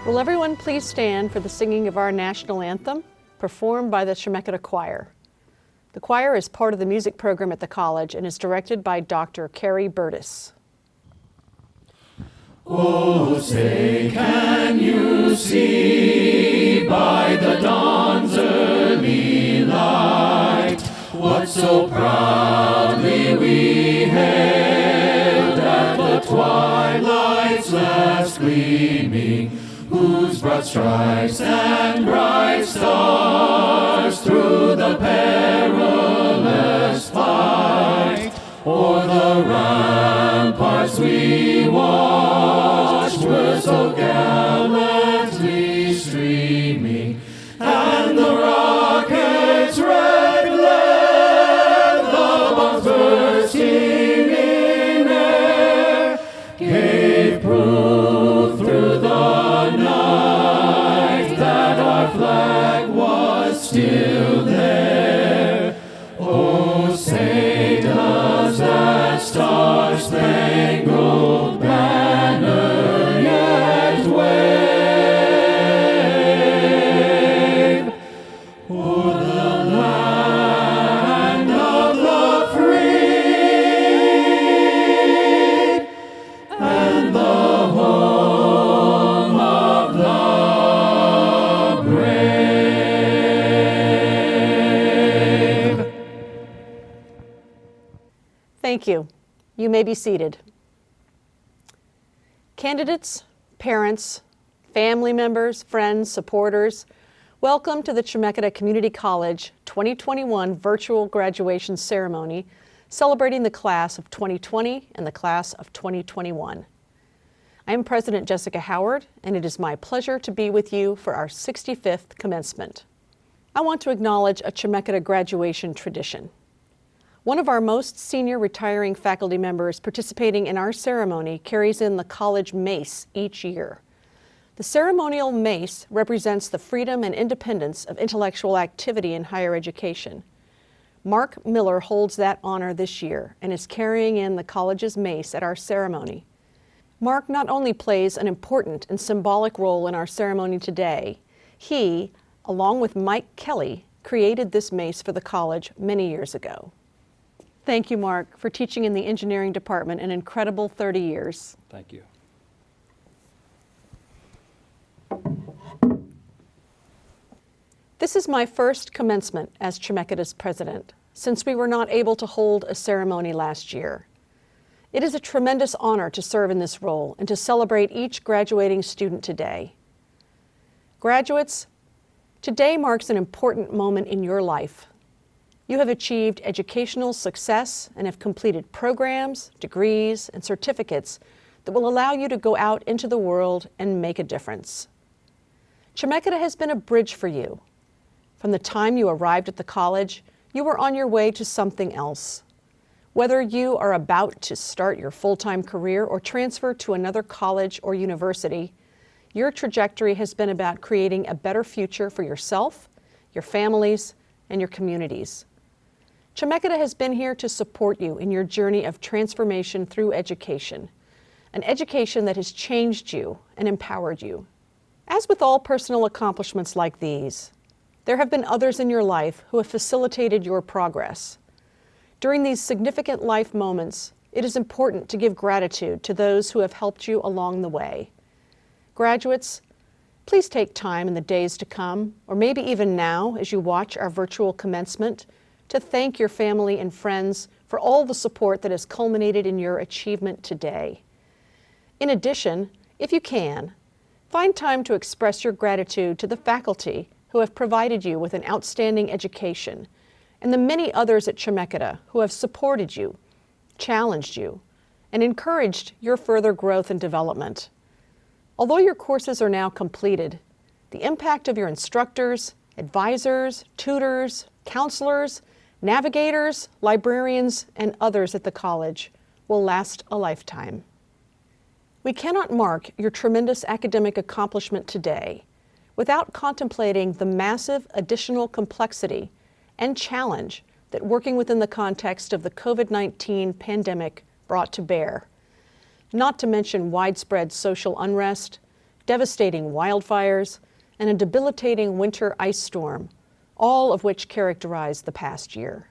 Will everyone please stand for the singing of our national anthem, performed by the Chemeketa Choir. The choir is part of the music program at the college and is directed by Dr. Carrie Burtis. Oh, say, can you see by the dawn's early light what so proudly we hailed at the twilight's last gleaming, whose broad stripes and bright stars through the perilous fight o'er the ramparts we watched were so gallantly streaming, and the rocket's red glare, the bombs bursting in air, gave proof through the night that our flag was still there. Oh, say does that star-spangled banner yet wave o'er the land of the free and the home of the brave. Thank you. You may be seated. Candidates, parents, family members, friends, supporters, welcome to the Chemeketa Community College 2021 virtual graduation ceremony celebrating the class of 2020 and the class of 2021. I am President Jessica Howard, and it is my pleasure to be with you for our 65th commencement. I want to acknowledge a Chemeketa graduation tradition. One of our most senior retiring faculty members participating in our ceremony carries in the college mace each year. The ceremonial mace represents the freedom and independence of intellectual activity in higher education. Mark Miller holds that honor this year and is carrying in the college's mace at our ceremony. Mark not only plays an important and symbolic role in our ceremony today, he, along with Mike Kelly, created this mace for the college many years ago. Thank you, Mark, for teaching in the engineering department an incredible 30 years. Thank you. This is my first commencement as Chemeketa's president, since we were not able to hold a ceremony last year. It is a tremendous honor to serve in this role and to celebrate each graduating student today. Graduates, today marks an important moment in your life. You have achieved educational success and have completed programs, degrees, and certificates that will allow you to go out into the world and make a difference. Chemeketa has been a bridge for you. From the time you arrived at the college, you were on your way to something else. Whether you are about to start your full-time career or transfer to another college or university, your trajectory has been about creating a better future for yourself, your families, and your communities. Chemeketa has been here to support you in your journey of transformation through education, an education that has changed you and empowered you. As with all personal accomplishments like these, there have been others in your life who have facilitated your progress. During these significant life moments, it is important to give gratitude to those who have helped you along the way. Graduates, please take time in the days to come, or maybe even now as you watch our virtual commencement, to thank your family and friends for all the support that has culminated in your achievement today. In addition, if you can, find time to express your gratitude to the faculty who have provided you with an outstanding education, and the many others at Chemeketa who have supported you, challenged you, and encouraged your further growth and development. Although your courses are now completed, the impact of your instructors, advisors, tutors, counselors, navigators, librarians, and others at the college will last a lifetime. We cannot mark your tremendous academic accomplishment today without contemplating the massive additional complexity and challenge that working within the context of the COVID-19 pandemic brought to bear, not to mention widespread social unrest, devastating wildfires, and a debilitating winter ice storm, all of which characterized the past year.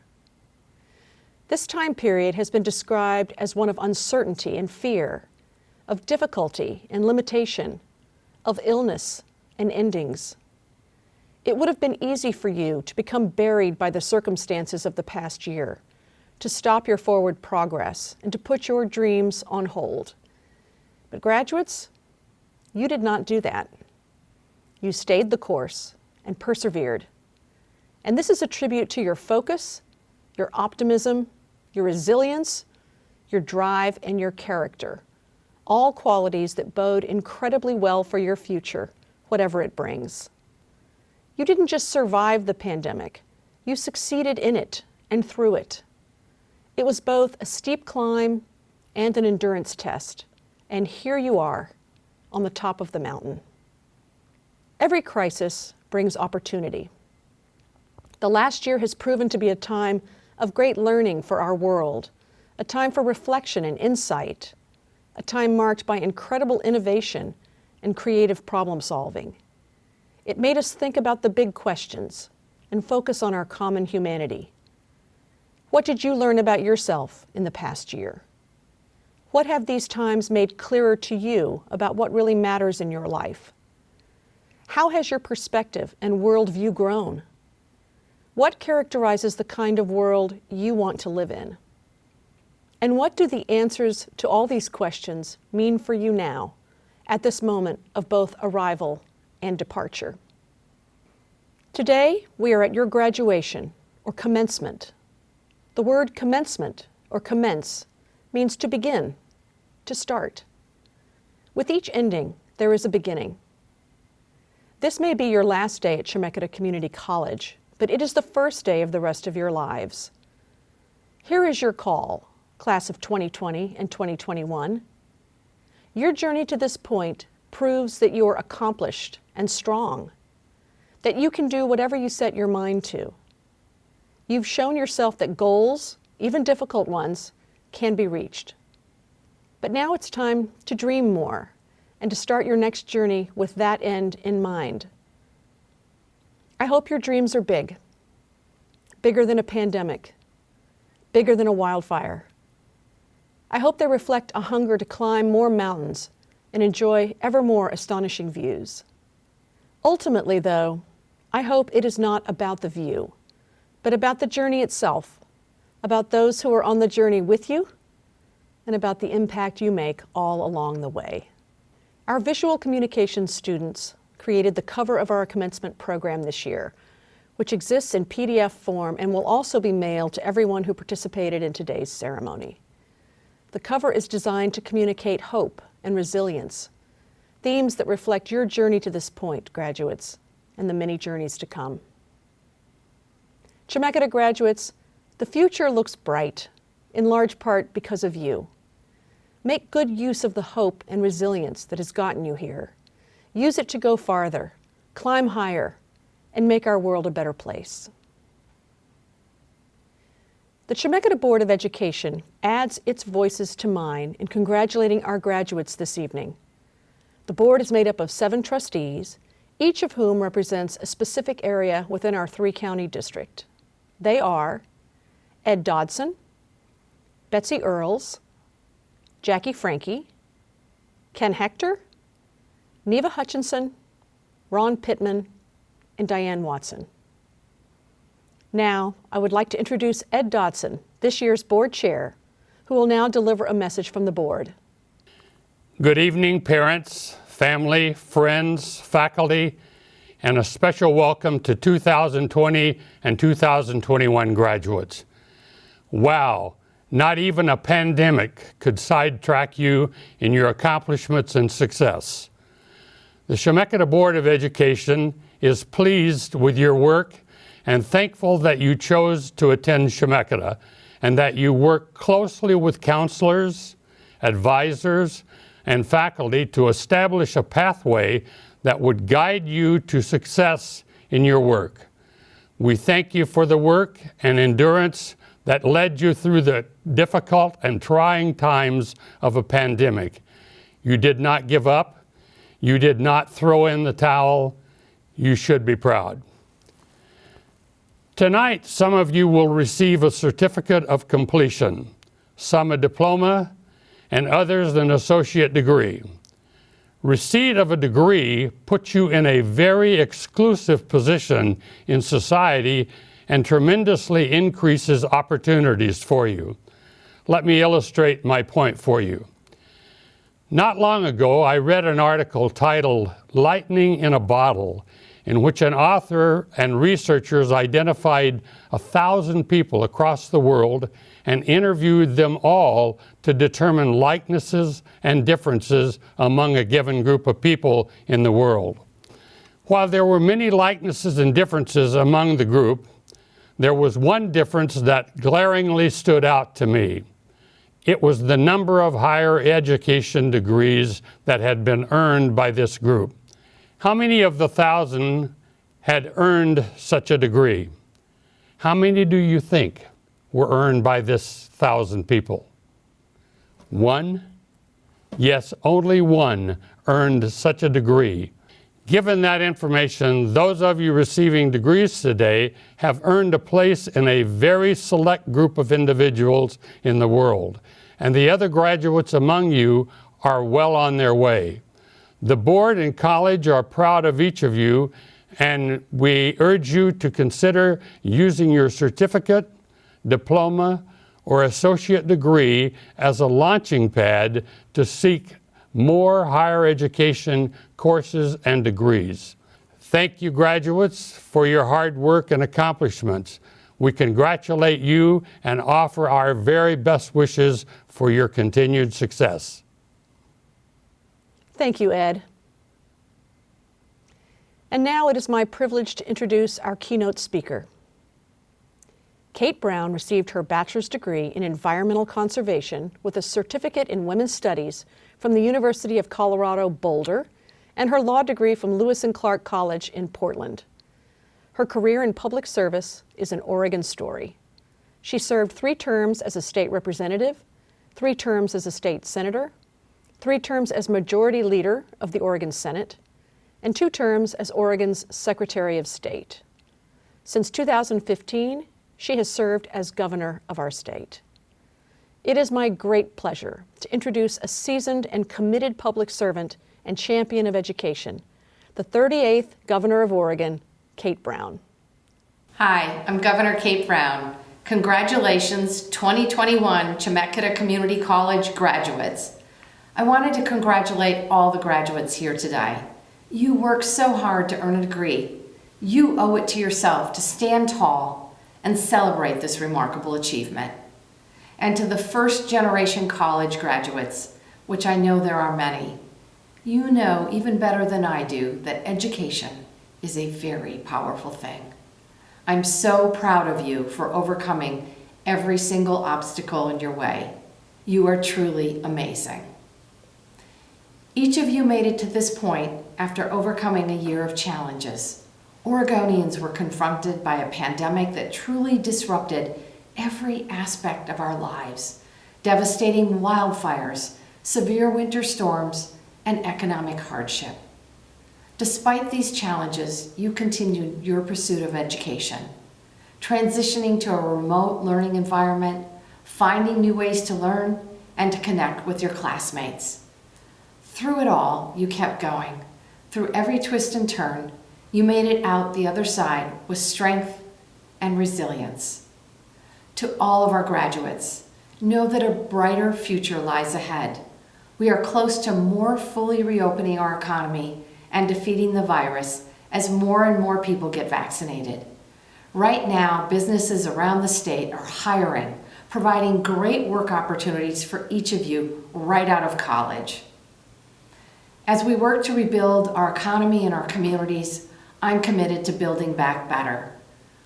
This time period has been described as one of uncertainty and fear, of difficulty and limitation, of illness and endings. It would have been easy for you to become buried by the circumstances of the past year, to stop your forward progress, and to put your dreams on hold. But graduates, you did not do that. You stayed the course and persevered. And this is a tribute to your focus, your optimism, your resilience, your drive, and your character, all qualities that bode incredibly well for your future, whatever it brings. You didn't just survive the pandemic, you succeeded in it and through it. It was both a steep climb and an endurance test, and here you are on the top of the mountain. Every crisis brings opportunity. The last year has proven to be a time of great learning for our world, a time for reflection and insight, a time marked by incredible innovation and creative problem solving. It made us think about the big questions and focus on our common humanity. What did you learn about yourself in the past year? What have these times made clearer to you about what really matters in your life? How has your perspective and worldview grown? What characterizes the kind of world you want to live in? And what do the answers to all these questions mean for you now, at this moment of both arrival and departure? Today, we are at your graduation, or commencement. The word commencement, or commence, means to begin, to start. With each ending, there is a beginning. This may be your last day at Chemeketa Community College, but it is the first day of the rest of your lives. Here is your call, class of 2020 and 2021. Your journey to this point proves that you are accomplished and strong, that you can do whatever you set your mind to. You've shown yourself that goals, even difficult ones, can be reached. But now it's time to dream more and to start your next journey with that end in mind. I hope your dreams are big, bigger than a pandemic, bigger than a wildfire. I hope they reflect a hunger to climb more mountains and enjoy ever more astonishing views. Ultimately, though, I hope it is not about the view, but about the journey itself, about those who are on the journey with you, and about the impact you make all along the way. Our visual communications students created the cover of our commencement program this year, which exists in PDF form and will also be mailed to everyone who participated in today's ceremony. The cover is designed to communicate hope and resilience, themes that reflect your journey to this point, graduates, and the many journeys to come. Chemeketa graduates, the future looks bright, in large part because of you. Make good use of the hope and resilience that has gotten you here. Use it to go farther, climb higher, and make our world a better place. The Chemeketa Board of Education adds its voices to mine in congratulating our graduates this evening. The board is made up of 7 trustees, each of whom represents a specific area within our 3-county district. They are Ed Dodson, Betsy Earls, Jackie Frankie, Ken Hector, Neva Hutchinson, Ron Pittman, and Diane Watson. Now, I would like to introduce Ed Dodson, this year's board chair, who will now deliver a message from the board. Good evening, parents, family, friends, faculty, and a special welcome to 2020 and 2021 graduates. Wow, not even a pandemic could sidetrack you in your accomplishments and success. The Chemeketa Board of Education is pleased with your work and thankful that you chose to attend Chemeketa and that you work closely with counselors, advisors, and faculty to establish a pathway that would guide you to success in your work. We thank you for the work and endurance that led you through the difficult and trying times of a pandemic. You did not give up. You did not throw in the towel. You should be proud. Tonight, some of you will receive a certificate of completion, some a diploma, and others an associate degree. Receipt of a degree puts you in a very exclusive position in society and tremendously increases opportunities for you. Let me illustrate my point for you. Not long ago, I read an article titled "Lightning in a Bottle," in which an author and researchers identified 1,000 people across the world and interviewed them all to determine likenesses and differences among a given group of people in the world. While there were many likenesses and differences among the group, there was one difference that glaringly stood out to me. It was the number of higher education degrees that had been earned by this group. How many of the 1,000 had earned such a degree? How many do you think were earned by this 1,000 people? One? Yes, only one earned such a degree. Given that information, those of you receiving degrees today have earned a place in a very select group of individuals in the world, and the other graduates among you are well on their way. The board and college are proud of each of you, and we urge you to consider using your certificate, diploma, or associate degree as a launching pad to seek more higher education courses and degrees. Thank you, graduates, for your hard work and accomplishments. We congratulate you and offer our very best wishes for your continued success. Thank you, Ed. And now it is my privilege to introduce our keynote speaker. Kate Brown received her bachelor's degree in environmental conservation with a certificate in women's studies from the University of Colorado Boulder and her law degree from Lewis and Clark College in Portland. Her career in public service is an Oregon story. She served 3 terms as a state representative, 3 terms as a state senator, 3 terms as majority leader of the Oregon Senate, and 2 terms as Oregon's Secretary of State. Since 2015, she has served as governor of our state. It is my great pleasure to introduce a seasoned and committed public servant and champion of education, the 38th Governor of Oregon, Kate Brown. Hi, I'm Governor Kate Brown. Congratulations, 2021 Chemeketa Community College graduates. I wanted to congratulate all the graduates here today. You worked so hard to earn a degree. You owe it to yourself to stand tall and celebrate this remarkable achievement. And to the first generation college graduates, which I know there are many, you know even better than I do that education is a very powerful thing. I'm so proud of you for overcoming every single obstacle in your way. You are truly amazing. Each of you made it to this point after overcoming a year of challenges. Oregonians were confronted by a pandemic that truly disrupted every aspect of our lives, devastating wildfires, severe winter storms, and economic hardship. Despite these challenges, you continued your pursuit of education, transitioning to a remote learning environment, finding new ways to learn and to connect with your classmates. Through it all, you kept going. Through every twist and turn, you made it out the other side with strength and resilience. To all of our graduates, know that a brighter future lies ahead. We are close to more fully reopening our economy and defeating the virus as more and more people get vaccinated. Right now, businesses around the state are hiring, providing great work opportunities for each of you right out of college. As we work to rebuild our economy and our communities, I'm committed to building back better.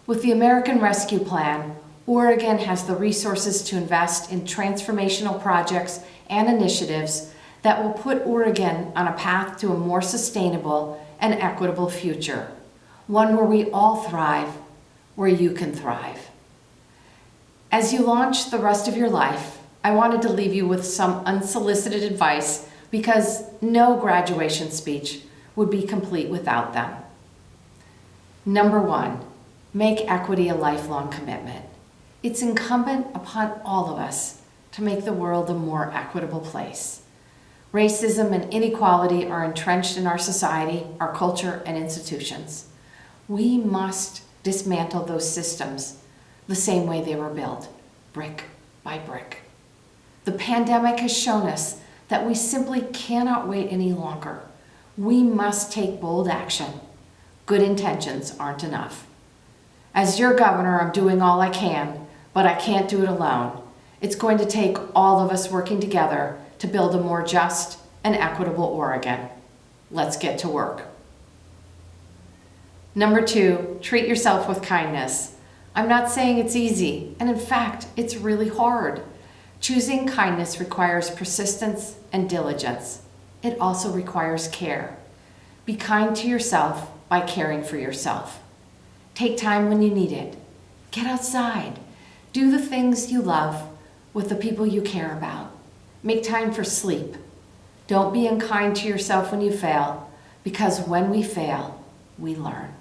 With the American Rescue Plan, Oregon has the resources to invest in transformational projects and initiatives that will put Oregon on a path to a more sustainable and equitable future, one where we all thrive, where you can thrive. As you launch the rest of your life, I wanted to leave you with some unsolicited advice because no graduation speech would be complete without them. Number one, make equity a lifelong commitment. It's incumbent upon all of us to make the world a more equitable place. Racism and inequality are entrenched in our society, our culture, and institutions. We must dismantle those systems the same way they were built, brick by brick. The pandemic has shown us that we simply cannot wait any longer. We must take bold action. Good intentions aren't enough. As your governor, I'm doing all I can, but I can't do it alone. It's going to take all of us working together to build a more just and equitable Oregon. Let's get to work. Number two, treat yourself with kindness. I'm not saying it's easy, and in fact, it's really hard. Choosing kindness requires persistence and diligence. It also requires care. Be kind to yourself by caring for yourself. Take time when you need it. Get outside. Do the things you love with the people you care about. Make time for sleep. Don't be unkind to yourself when you fail, because when we fail, we learn.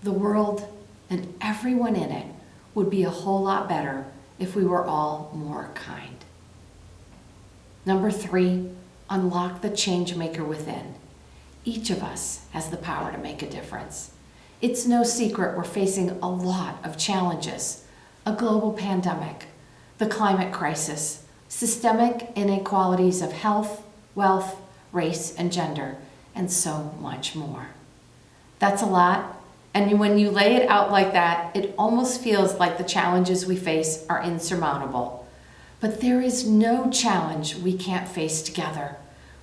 The world and everyone in it would be a whole lot better if we were all more kind. Number three, unlock the change maker within. Each of us has the power to make a difference. It's no secret we're facing a lot of challenges: a global pandemic, the climate crisis, systemic inequalities of health, wealth, race, and gender, and so much more. That's a lot, and when you lay it out like that, it almost feels like the challenges we face are insurmountable. But there is no challenge we can't face together,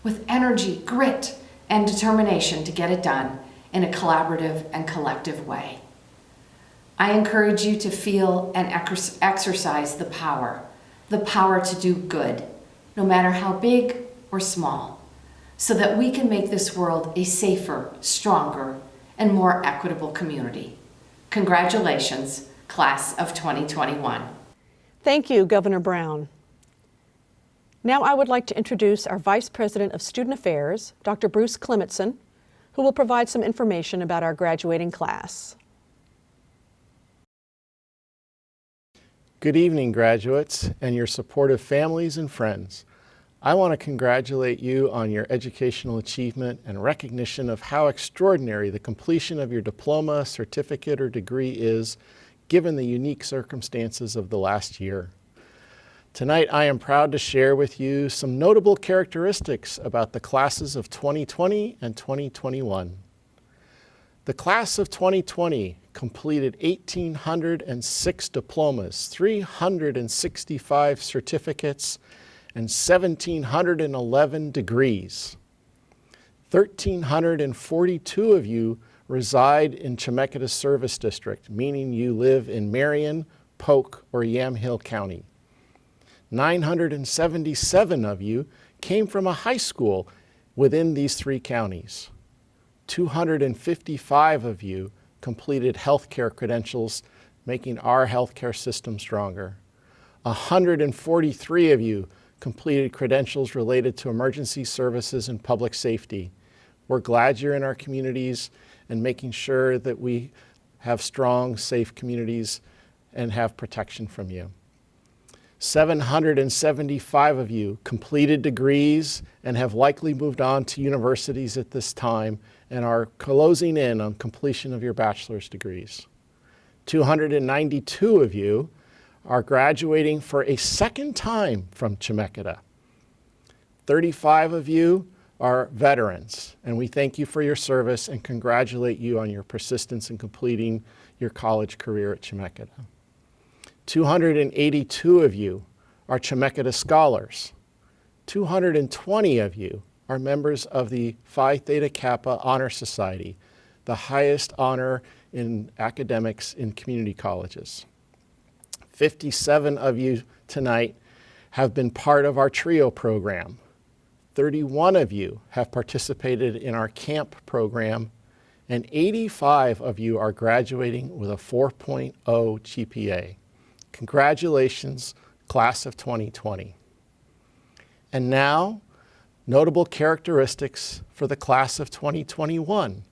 with energy, grit, and determination to get it done in a collaborative and collective way. I encourage you to feel and exercise the power to do good, no matter how big or small, so that we can make this world a safer, stronger, and more equitable community. Congratulations, Class of 2021. Thank you, Governor Brown. Now I would like to introduce our Vice President of Student Affairs, Dr. Bruce Clementson, who will provide some information about our graduating class. Good evening, graduates, and your supportive families and friends. I want to congratulate you on your educational achievement and recognition of how extraordinary the completion of your diploma, certificate, or degree is, given the unique circumstances of the last year. Tonight, I am proud to share with you some notable characteristics about the classes of 2020 and 2021. The class of 2020 completed 1,806 diplomas, 365 certificates, and 1,711 degrees. 1,342 of you reside in Chemeketa Service District, meaning you live in Marion, Polk, or Yamhill County. 977 of you came from a high school within these three counties. 255 of you completed healthcare credentials, making our healthcare system stronger. 143 of you completed credentials related to emergency services and public safety. We're glad you're in our communities and making sure that we have strong, safe communities and have protection from you. 775 of you completed degrees and have likely moved on to universities at this time and are closing in on completion of your bachelor's degrees. 292 of you are graduating for a second time from Chemeketa. 35 of you are veterans, and we thank you for your service and congratulate you on your persistence in completing your college career at Chemeketa. 282 of you are Chemeketa scholars. 220 of you are members of the Phi Theta Kappa Honor Society, the highest honor in academics in community colleges. 57 of you tonight have been part of our TRIO program. 31 of you have participated in our CAMP program, and 85 of you are graduating with a 4.0 GPA. Congratulations, Class of 2020. And now, Notable characteristics for the class of 2021.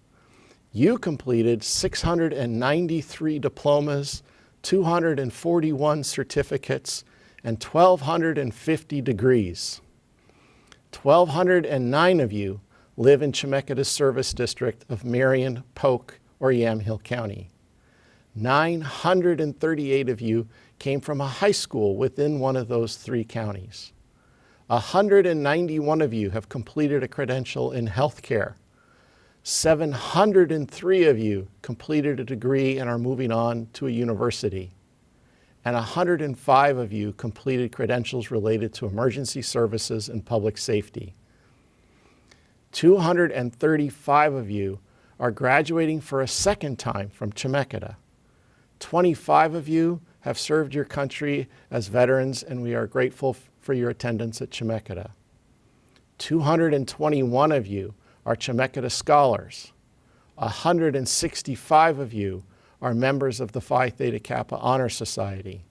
You completed 693 diplomas, 241 certificates, and 1,250 degrees. 1,209 of you live in Chemeketa's service district of Marion, Polk, or Yamhill County. 938 of you came from a high school within one of those three counties. 191 of you have completed a credential in healthcare. 703 of you completed a degree and are moving on to a university. And 105 of you completed credentials related to emergency services and public safety. 235 of you are graduating for a second time from Chemeketa. 25 of you have served your country as veterans, and we are grateful for your attendance at Chemeketa. 221 of you are Chemeketa scholars. 165 of you are members of the Phi Theta Kappa Honor Society.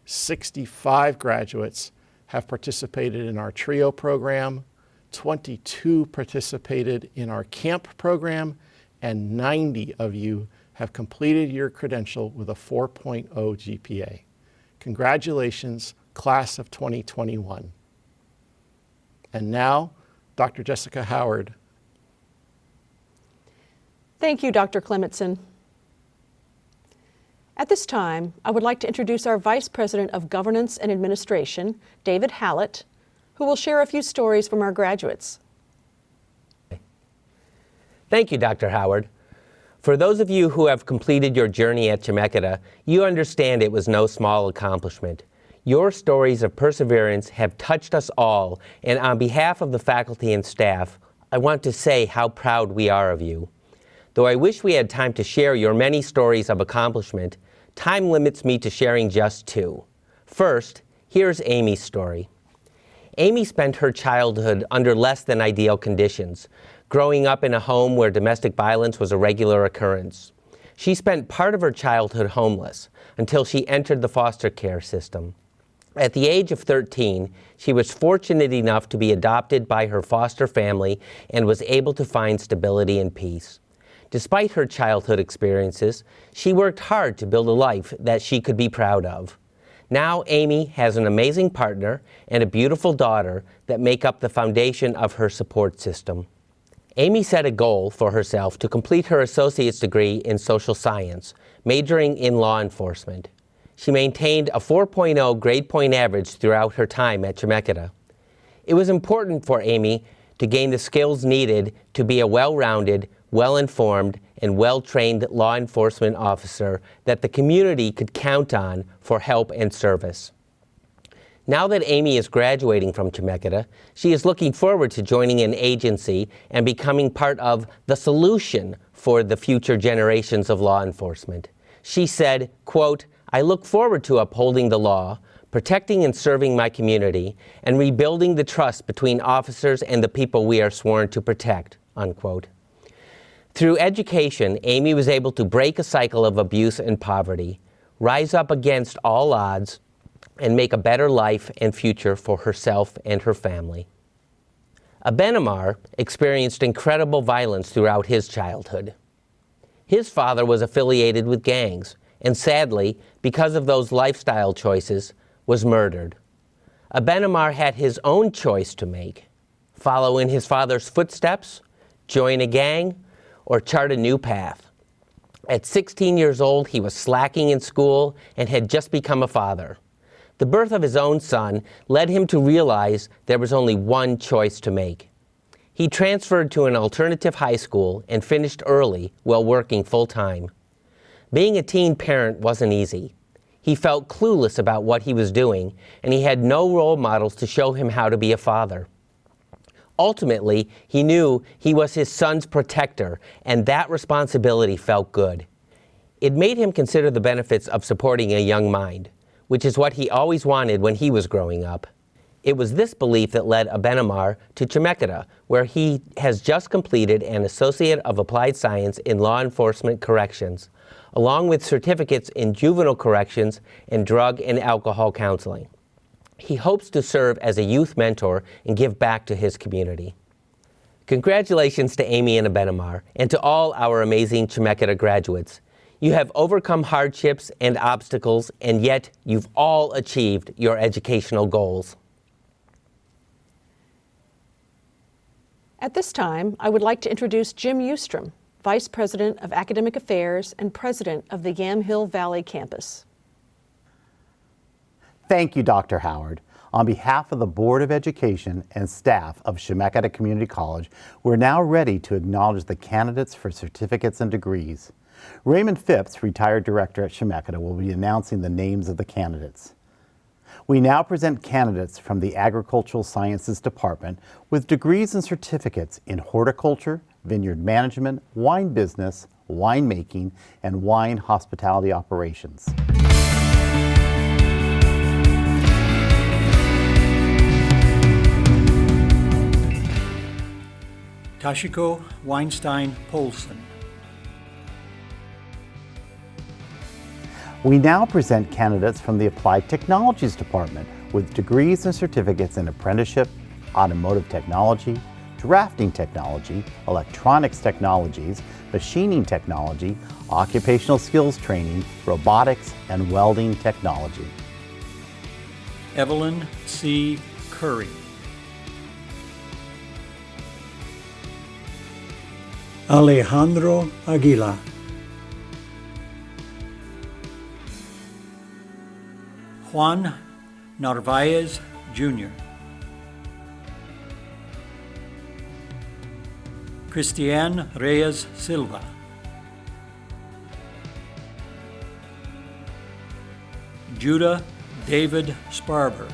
65 graduates have participated in our TRIO program, 22 participated in our CAMP program, and 90 of you have completed your credential with a 4.0 GPA. Congratulations, class of 2021. And now, Dr. Jessica Howard. Thank you, Dr. Clementson. At this time, I would like to introduce our Vice President of Governance and Administration, David Hulett, who will share a few stories from our graduates. Thank you, Dr. Howard. For those of you who have completed your journey at Chemeketa, you understand it was no small accomplishment. Your stories of perseverance have touched us all, and on behalf of the faculty and staff, I want to say how proud we are of you. Though I wish we had time to share your many stories of accomplishment, time limits me to sharing just two. First, here's Amy's story. Amy spent her childhood under less than ideal conditions, growing up in a home where domestic violence was a regular occurrence. She spent part of her childhood homeless until she entered the foster care system. At the age of 13, she was fortunate enough to be adopted by her foster family and was able to find stability and peace. Despite her childhood experiences, she worked hard to build a life that she could be proud of. Now Amy has an amazing partner and a beautiful daughter that make up the foundation of her support system. Amy set a goal for herself to complete her associate's degree in social science, majoring in law enforcement. She maintained a 4.0 grade point average throughout her time at Chemeketa. It was important for Amy to gain the skills needed to be a well-rounded, well-informed, and well-trained law enforcement officer that the community could count on for help and service. Now that Amy is graduating from Chemeketa, she is looking forward to joining an agency and becoming part of the solution for the future generations of law enforcement. She said, quote, "I look forward to upholding the law, protecting and serving my community, and rebuilding the trust between officers and the people we are sworn to protect," unquote. Through education, Amy was able to break a cycle of abuse and poverty, rise up against all odds, and make a better life and future for herself and her family. Abenamar experienced incredible violence throughout his childhood. His father was affiliated with gangs, and sadly, because of those lifestyle choices, was murdered. Abenamar had his own choice to make: follow in his father's footsteps, join a gang, or chart a new path. At 16 years old, he was slacking in school and had just become a father. The birth of his own son led him to realize there was only one choice to make. He transferred to an alternative high school and finished early while working full-time. Being a teen parent wasn't easy. He felt clueless about what he was doing, and he had no role models to show him how to be a father. Ultimately, he knew he was his son's protector, and that responsibility felt good. It made him consider the benefits of supporting a young mind, which is what he always wanted when he was growing up. It was this belief that led Abenamar to Chemeketa, where he has just completed an Associate of Applied Science in Law Enforcement Corrections, along with certificates in juvenile corrections and drug and alcohol counseling. He hopes to serve as a youth mentor and give back to his community. Congratulations to Amy and Abenamar, and to all our amazing Chemeketa graduates. You have overcome hardships and obstacles, and yet you've all achieved your educational goals. At this time, I would like to introduce Jim Eustrom, Vice President of Academic Affairs and President of the Yamhill Valley Campus. Thank you, Dr. Howard. On behalf of the Board of Education and staff of Chemeketa Community College, we're now ready to acknowledge the candidates for certificates and degrees. Raymond Phipps, retired director at Chemeketa, will be announcing the names of the candidates. We now present candidates from the Agricultural Sciences Department with degrees and certificates in horticulture, vineyard management, wine business, winemaking, and wine hospitality operations. Tashiko Weinstein Polson. We now present candidates from the Applied Technologies Department with degrees and certificates in apprenticeship, automotive technology, drafting technology, electronics technologies, machining technology, occupational skills training, robotics, and welding technology. Evelyn C. Curry. Alejandro Aguila. Juan Narvaez Jr. Cristian Reyes Silva. Judah David Sparber.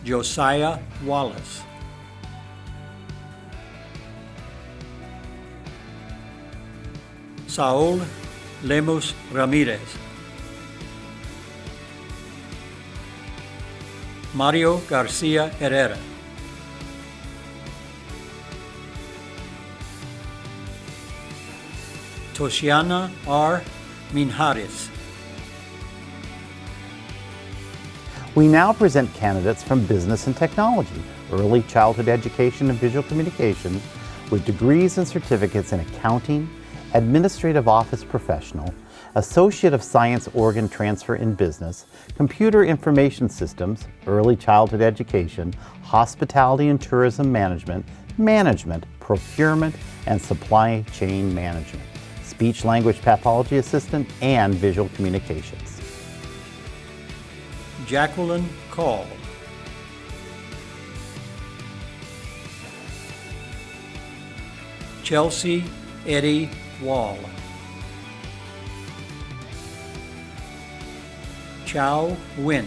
Josiah Wallace. Saul Lemus Ramirez. Mario Garcia Herrera. Toshiana R. Minhares. We now present candidates from business and technology, early childhood education and visual communication, with degrees and certificates in accounting, administrative office professional, Associate of Science organ transfer in business, computer information systems, early childhood education, hospitality and tourism management, management, procurement, and supply chain management, speech language pathology assistant, and visual communications. Jacqueline Call. Chelsea Eddie Wall. Chow Win.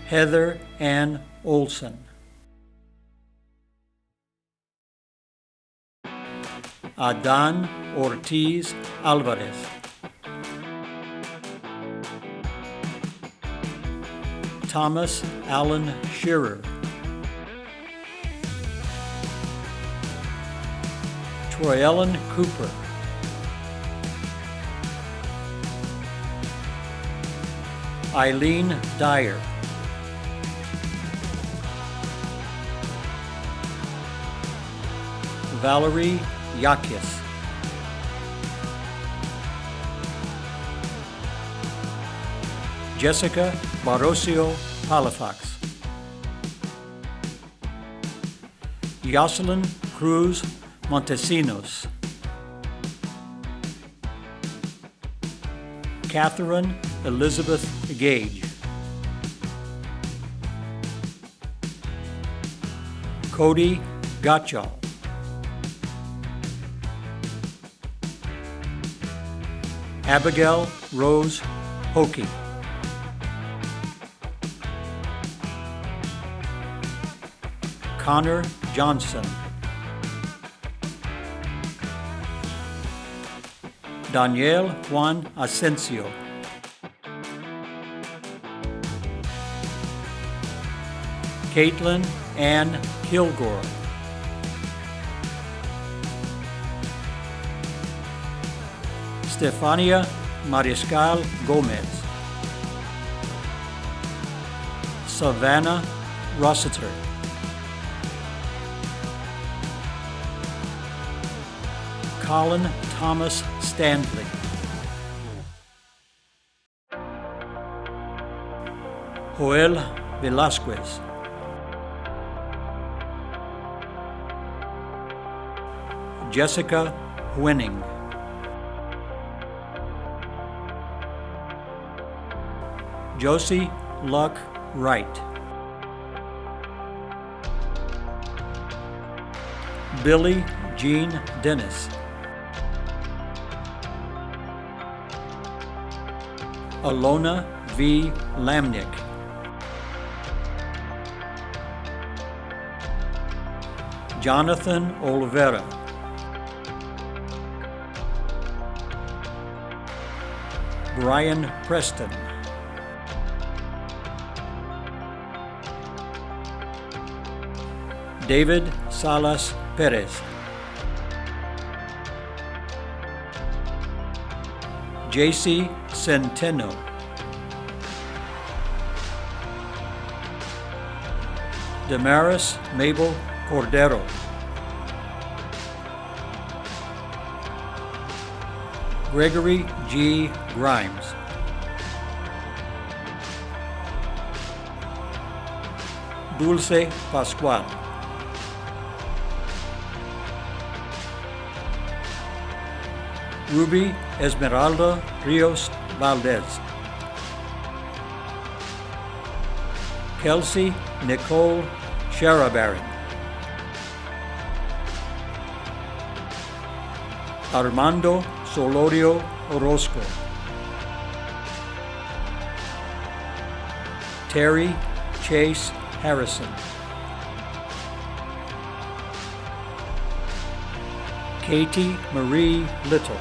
Heather Ann Olson. Adan Ortiz Alvarez. Thomas Allen Shearer. Troy Ellen Cooper. Eileen Dyer. Valerie Yakis. Jessica Marosio Palafox. Jocelyn Cruz Montesinos. Catherine Elizabeth Gage. Cody Gottschall. Abigail Rose Hokie. Connor Johnson. Daniel Juan Asensio. Caitlin Ann Kilgore. Stefania Mariscal Gomez. Savannah Rossiter. Colin Thomas Stanley. Joel Velasquez. Jessica Winning. Josie Luck Wright. Billy Jean Dennis. Alona V. Lamnick. Jonathan Oliveira. Brian Preston. David Salas Perez. JC Centeno. Damaris Mabel Cordero. Gregory G. Grimes. Dulce Pascual. Ruby Esmeralda Rios Valdez. Kelsey Nicole Sharabaran. Armando Solorio Orozco. Terri Chase Harrison. Katie Marie Little.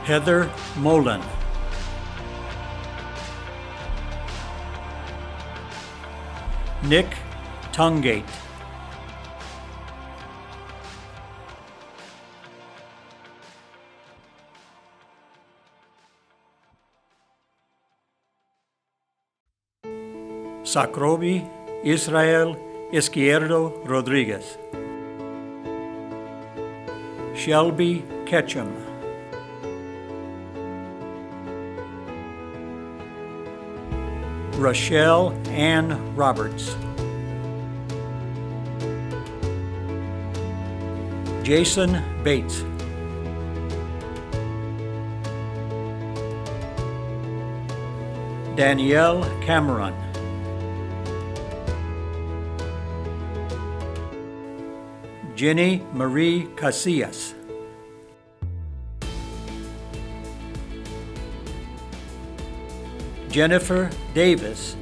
Heather Molan. Nick Tungate. Sacrobi Israel Izquierdo Rodriguez. Shelby Ketchum. Rochelle Ann Roberts. Jason Bates. Danielle Cameron. Jenny Marie Casillas. Jennifer Davis.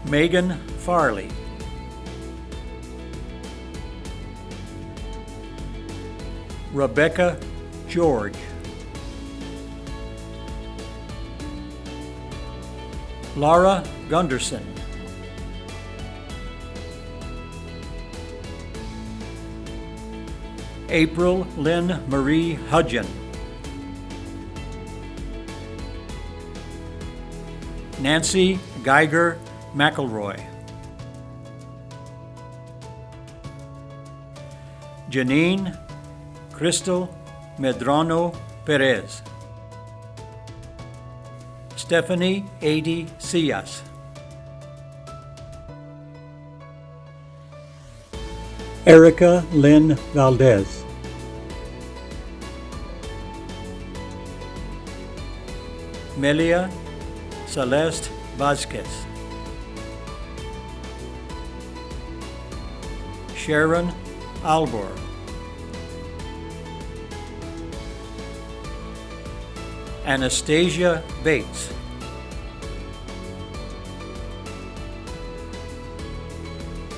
Megan Farley. Rebecca George. Laura Gunderson. April Lynn Marie Hudgen. Nancy Geiger McElroy. Janine Crystal Medrano Perez. Stephanie Adi Cias. Erica Lynn Valdez. Melia Celeste Vasquez. Sharon Albor. Anastasia Bates.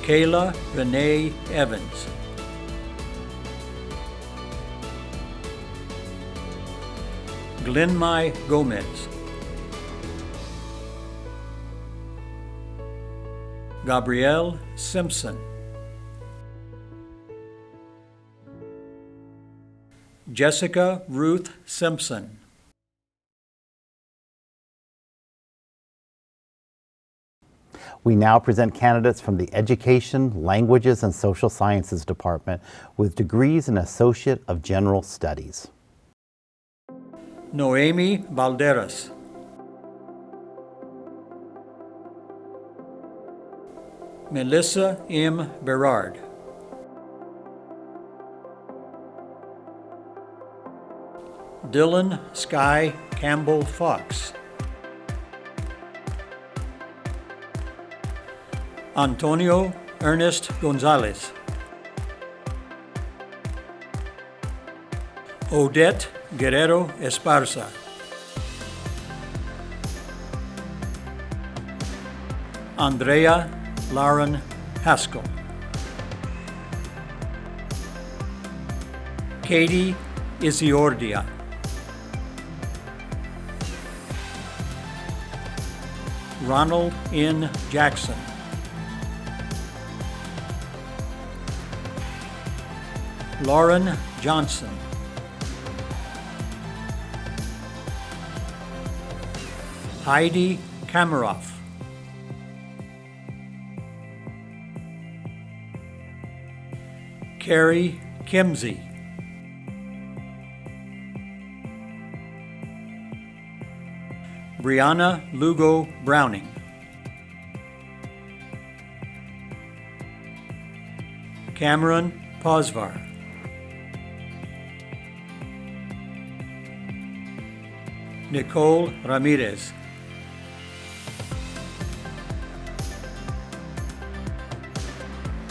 Kayla Renee Evans. Glenmai Gomez. Gabrielle Simpson. Jessica Ruth Simpson. We now present candidates from the Education, Languages, and Social Sciences Department with degrees in Associate of General Studies. Noemi Valderas. Melissa M. Berard. Dylan Sky Campbell Fox. Antonio Ernest Gonzalez. Odette Guerrero Esparza. Andrea Lauren Haskell. Katie Isiordia. Ronald N. Jackson. Lauren Johnson. Heidi Kameroff. Carrie Kimsey. Brianna Lugo Browning. Cameron Posvar. Nicole Ramirez.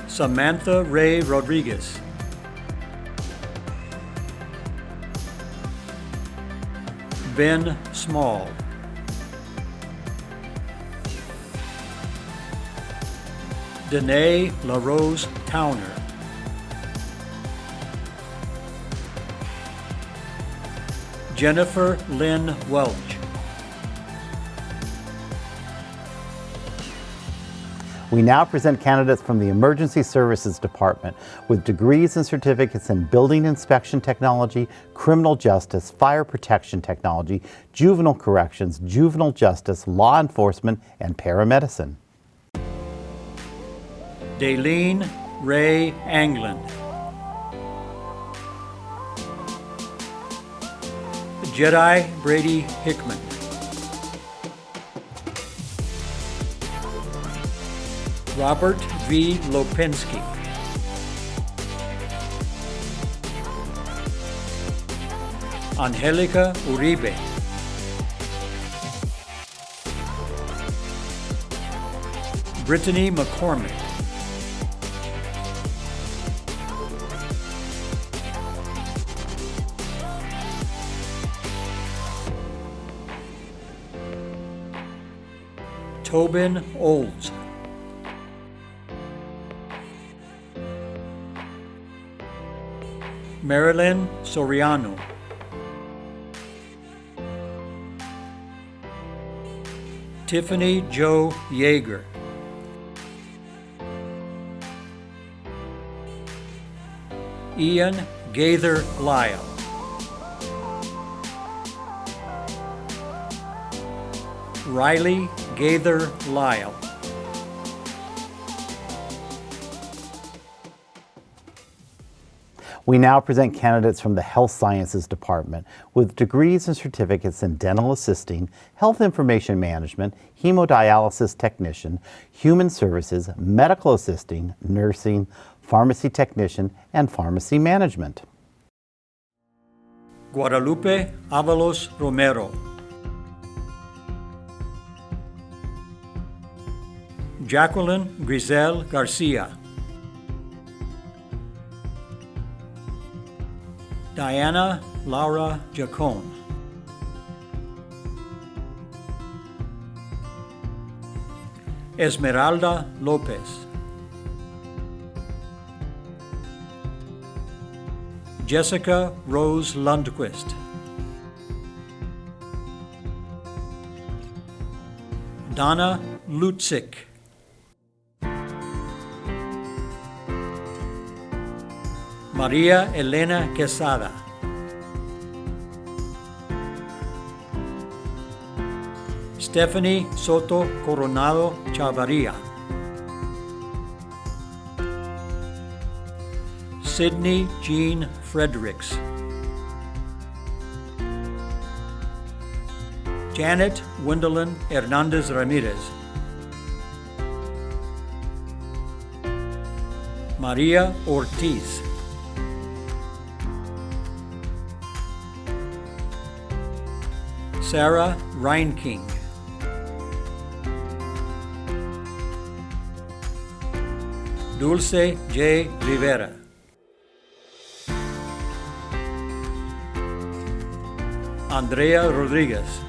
Samantha Ray Rodriguez. Ben Small. Danae LaRose Towner. Jennifer Lynn Welch. We now present candidates from the Emergency Services Department with degrees and certificates in Building Inspection Technology, Criminal Justice, Fire Protection Technology, Juvenile Corrections, Juvenile Justice, Law Enforcement, and Paramedicine. Daylene Ray Angland. Jedi Brady Hickman. Robert V. Lopinski. Angelica Uribe. Brittany McCormick. Tobin Olds. Marilyn Soriano. Tiffany Jo Yeager. Ian Gaither Lyle. Riley Gaither Lyle. We now present candidates from the Health Sciences Department with degrees and certificates in Dental Assisting, Health Information Management, Hemodialysis Technician, Human Services, Medical Assisting, Nursing, Pharmacy Technician, and Pharmacy Management. Guadalupe Avalos Romero. Jacqueline Grisel Garcia. Diana Laura Jacone. Esmeralda Lopez. Jessica Rose Lundquist. Donna Lutzik. Maria Elena Quesada. Stephanie Soto Coronado Chavarria. Sydney Jean Fredericks. Janet Wendelin Hernandez Ramirez. Maria Ortiz. Sarah Reinking. Dulce J. Rivera. Andrea Rodriguez.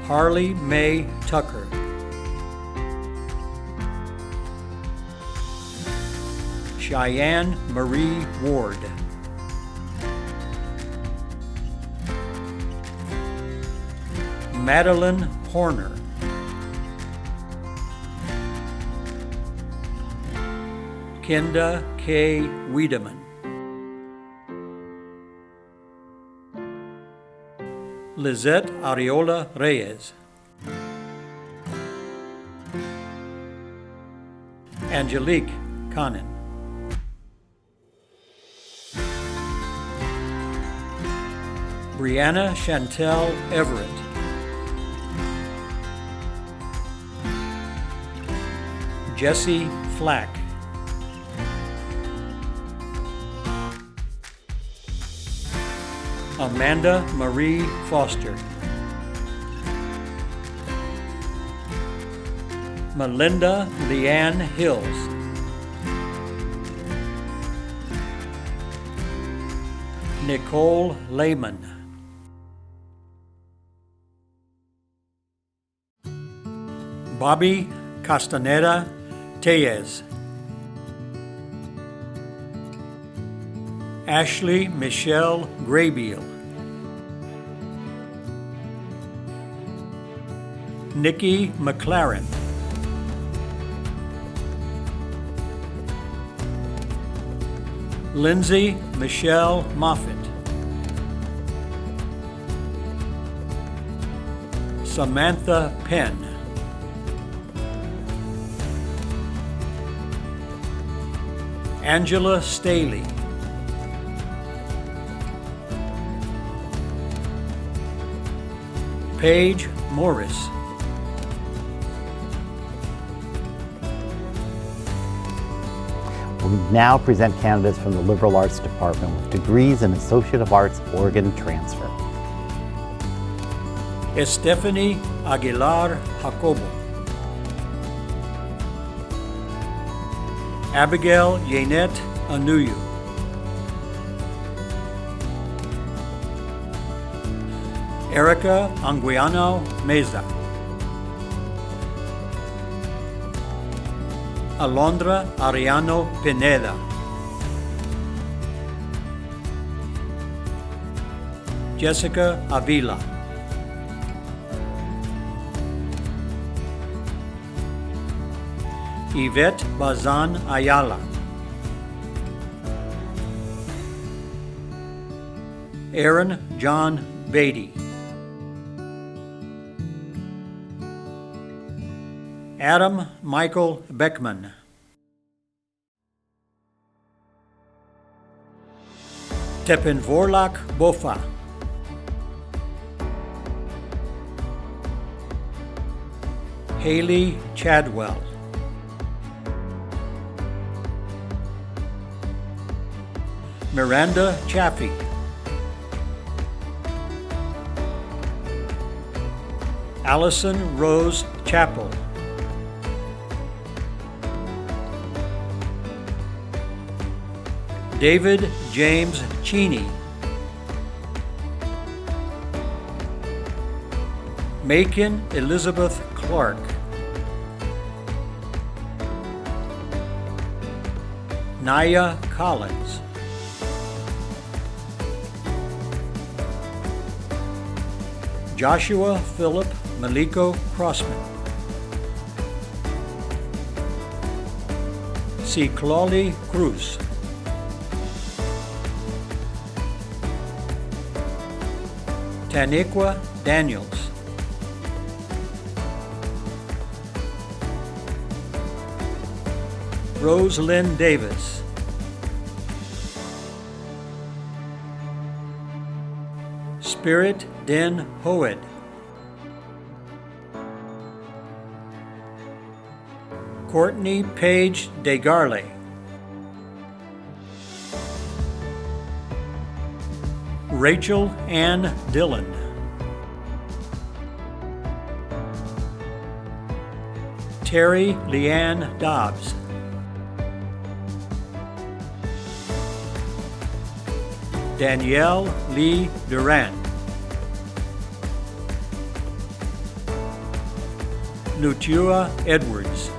Harley May Tucker. Cheyenne Marie Ward. Madeline Horner. Kenda K. Wiedemann. Lizette Ariola Reyes. Angelique Conan. Brianna Chantel Everett. Jesse Flack. Amanda Marie Foster. Melinda Leanne Hills. Nicole Lehman. Bobby Castaneda Tellez. Ashley Michelle Graybeal. Nikki McLaren. Lindsay Michelle Moffitt. Samantha Penn. Angela Staley. Paige Morris. We now present candidates from the Liberal Arts Department with degrees in Associate of Arts Organ Transfer. Estefany Aguilar Jacobo. Abigail Yenet Anuyu. Erica Anguiano Meza. Alondra Ariano Pineda. Jessica Avila. Yvette Bazan Ayala. Aaron John Beatty. Adam Michael Beckman. Tepinvorlak Bofa. Haley Chadwell. Miranda Chaffee. Allison Rose Chappell. David James Cheney. Macon Elizabeth Clark. Naya Collins. Joshua Philip Maliko Crossman. Cicloli Cruz. Taniqua Daniels. Rosalind Davis. Spirit Den Hoed. Courtney Page DeGarle. Rachel Ann Dillon. Terri Leanne Dobbs. Danielle Lee Durant. Nutua Edwards.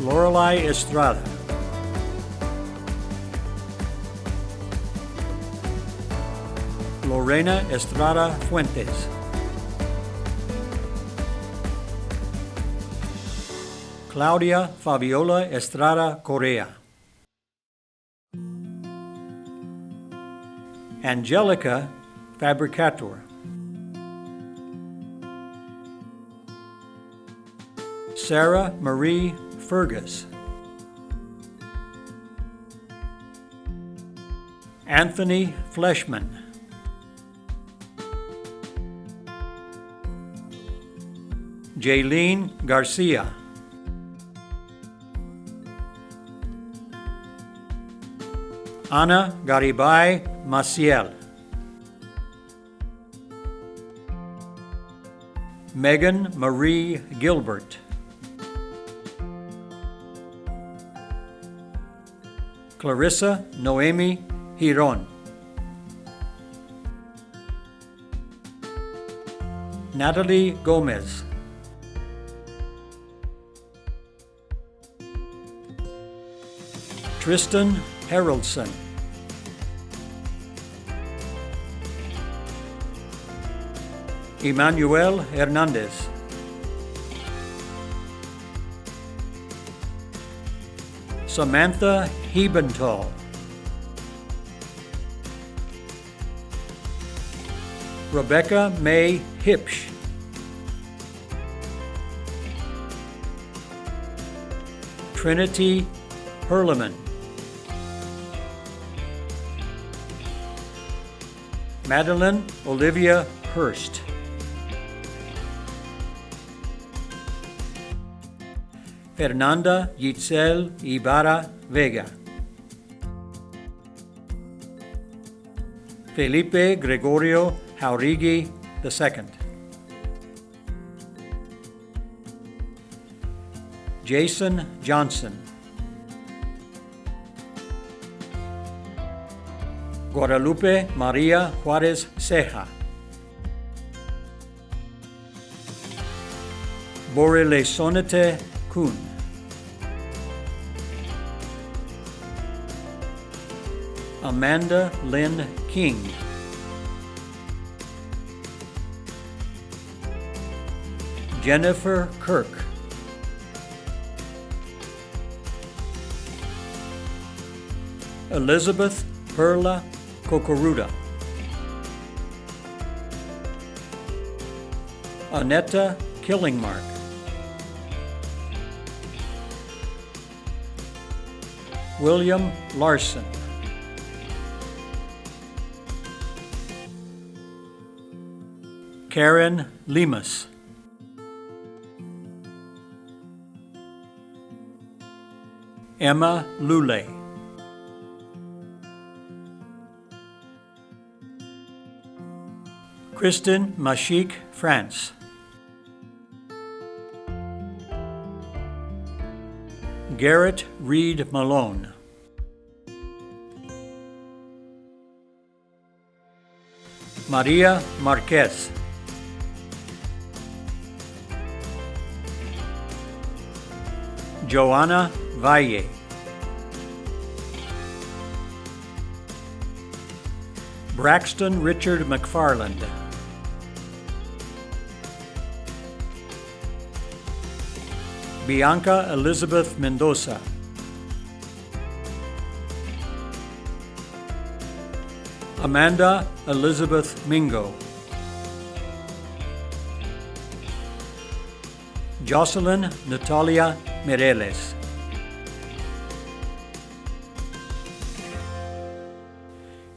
Lorelei Estrada. Lorena Estrada Fuentes. Claudia Fabiola Estrada Correa. Angelica Fabricator. Sarah Marie Fergus. Anthony Fleshman. Jaylene Garcia. Ana Garibay Maciel. Megan Marie Gilbert. Clarissa Noemi Hiron. Natalie Gomez. Tristan Haroldson. Emmanuel Hernandez. Samantha Hebenthal. Rebecca May Hipsch. Trinity Herleman. Madeline Olivia Hurst. Fernanda Yitzel Ibarra Vega. Felipe Gregorio Jaurigui II. Jason Johnson. Guadalupe Maria Juarez Ceja. Borelesonete Kuhn. Amanda Lynn King. Jennifer Kirk. Elizabeth Perla Cocoruda. Anetta Killingmark. William Larson. Karen Lemus. Emma Lule. Kristen Mashik France. Garrett Reed Malone. Maria Marquez. Joanna Valle. Braxton Richard McFarland. Bianca Elizabeth Mendoza. Amanda Elizabeth Mingo. Jocelyn Natalia Mireles.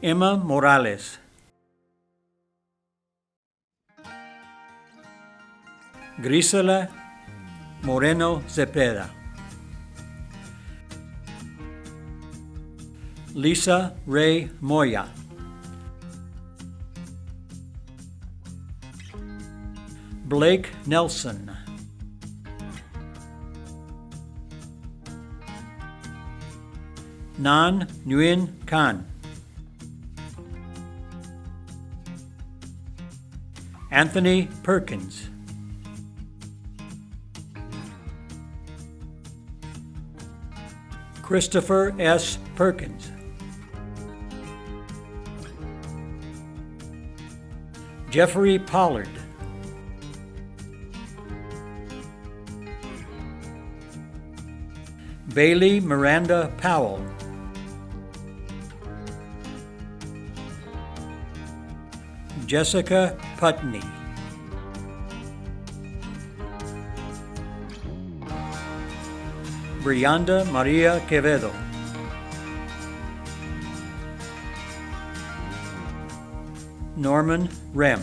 Emma Morales. Grisela Moreno Zepeda. Lisa Ray Moya. Blake Nelson. Nan Nguyen Khan. Anthony Perkins. Christopher S. Perkins. Jeffrey Pollard. Bailey Miranda Powell. Jessica Putney. Brianda Maria Quevedo. Norman Rem.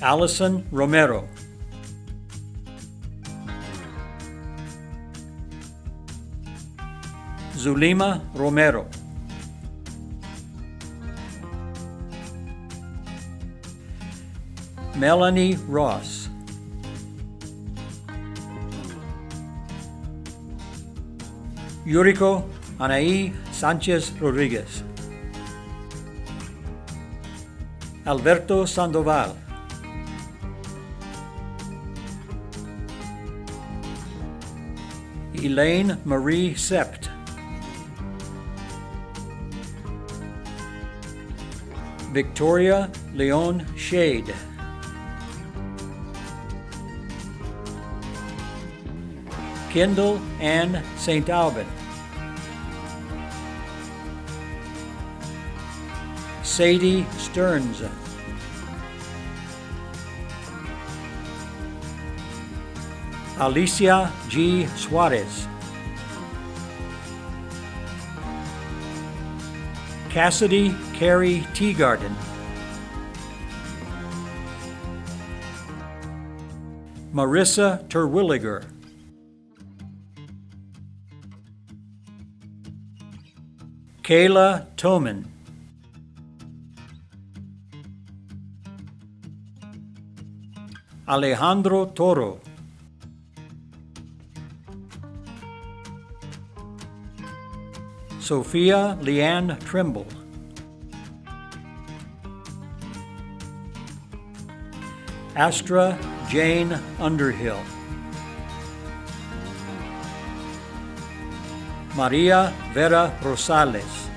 Allison Romero. Zulima Romero. Melanie Ross. Yuriko Anaí Sánchez Rodriguez. Alberto Sandoval. Elaine Marie Sept. Victoria Leon Shade. Kendall Ann St. Albin. Sadie Stearns. Alicia G. Suarez. Cassidy Carey Teagarden. Marissa Terwilliger. Kayla Toman. Alejandro Toro. Sophia Leanne Trimble. Astra Jane Underhill. Maria Vera Rosales.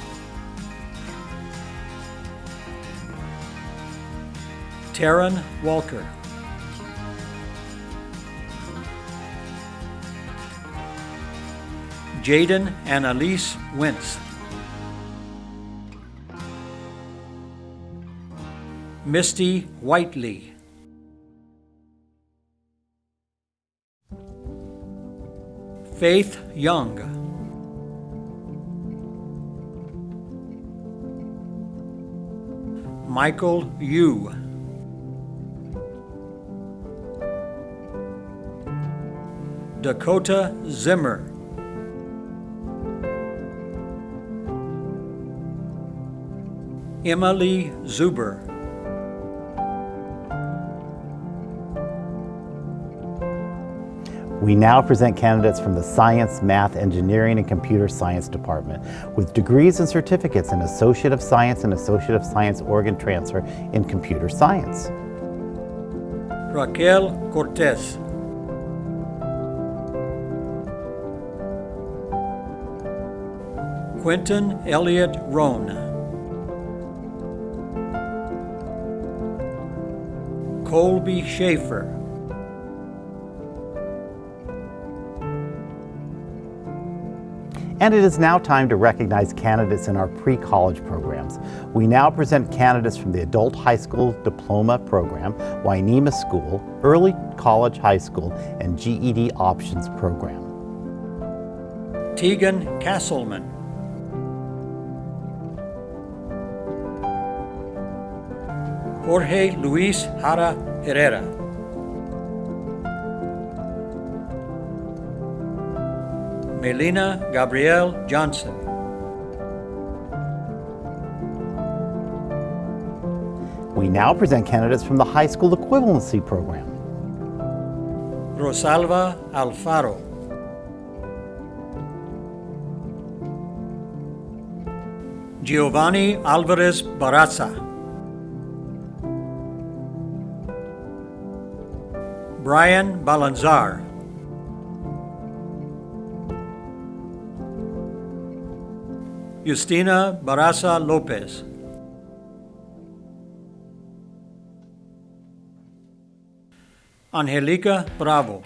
Taryn Walker. Jaden Annalise Wentz. Misty Whiteley. Faith Young. Michael Yu. Dakota Zimmer. Emily Zuber. We now present candidates from the Science, Math, Engineering, and Computer Science Department with degrees and certificates in Associate of Science and Associate of Science Organ Transfer in Computer Science. Raquel Cortez. Quentin Elliott Roan. Colby Schaefer. And it is now time to recognize candidates in our pre-college programs. We now present candidates from the Adult High School Diploma Program, Wainema School, Early College High School, and GED Options Program. Tegan Castleman. Jorge Luis Jara Herrera. Melina Gabrielle Johnson. We now present candidates from the High School Equivalency Program. Rosalva Alfaro. Giovanni Alvarez Barraza. Brian Balanzar. Justina Barraza Lopez. Angelica Bravo.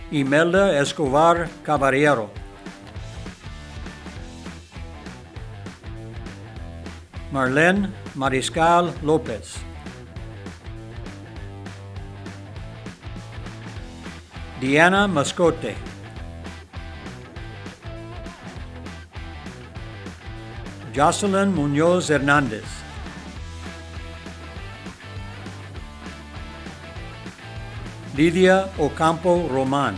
Imelda Escobar Caballero. Marlene Mariscal Lopez. Diana Mascote. Jocelyn Munoz Hernandez. Lidia Ocampo Roman.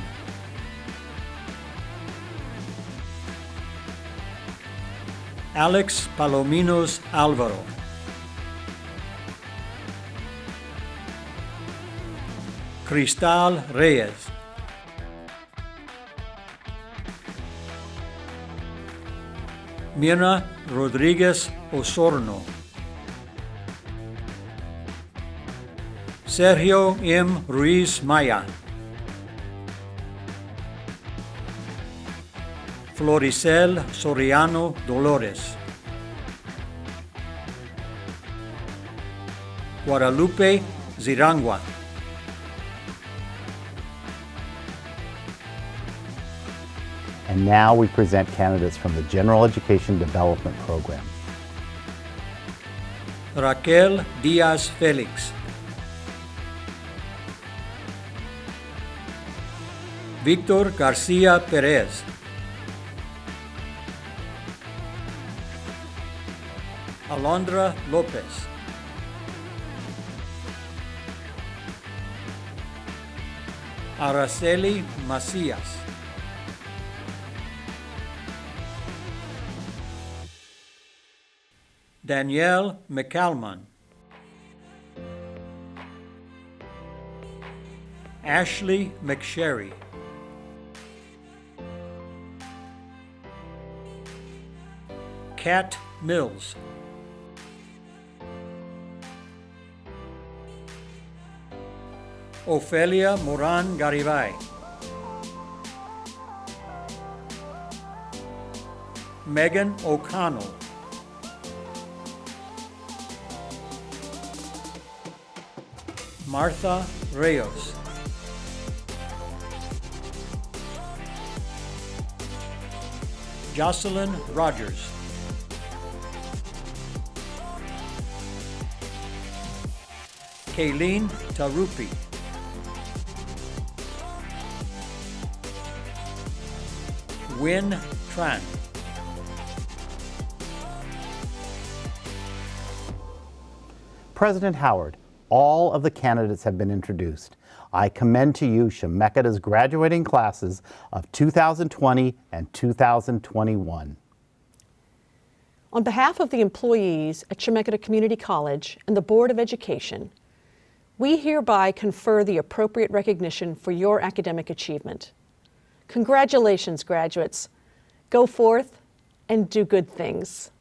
Alex Palominos Alvaro. Cristal Reyes. Mirna Rodriguez Osorno. Sergio M. Ruiz Maya. Floricel Soriano Dolores. Guadalupe Zirangua. And now we present candidates from the General Education Development Program. Raquel Diaz Felix. Victor Garcia Perez. Alondra Lopez. Araceli Macias. Danielle McCalman. Ashley McSherry. Kat Mills. Ofelia Moran Garibay. Megan O'Connell. Martha Reyes. Jocelyn Rogers. Kayleen Tarupi. Win Tran. President Howard, all of the candidates have been introduced. I commend to you Chemeketa's graduating classes of 2020 and 2021. On behalf of the employees at Chemeketa Community College and the Board of Education, we hereby confer the appropriate recognition for your academic achievement. Congratulations, graduates. Go forth and do good things.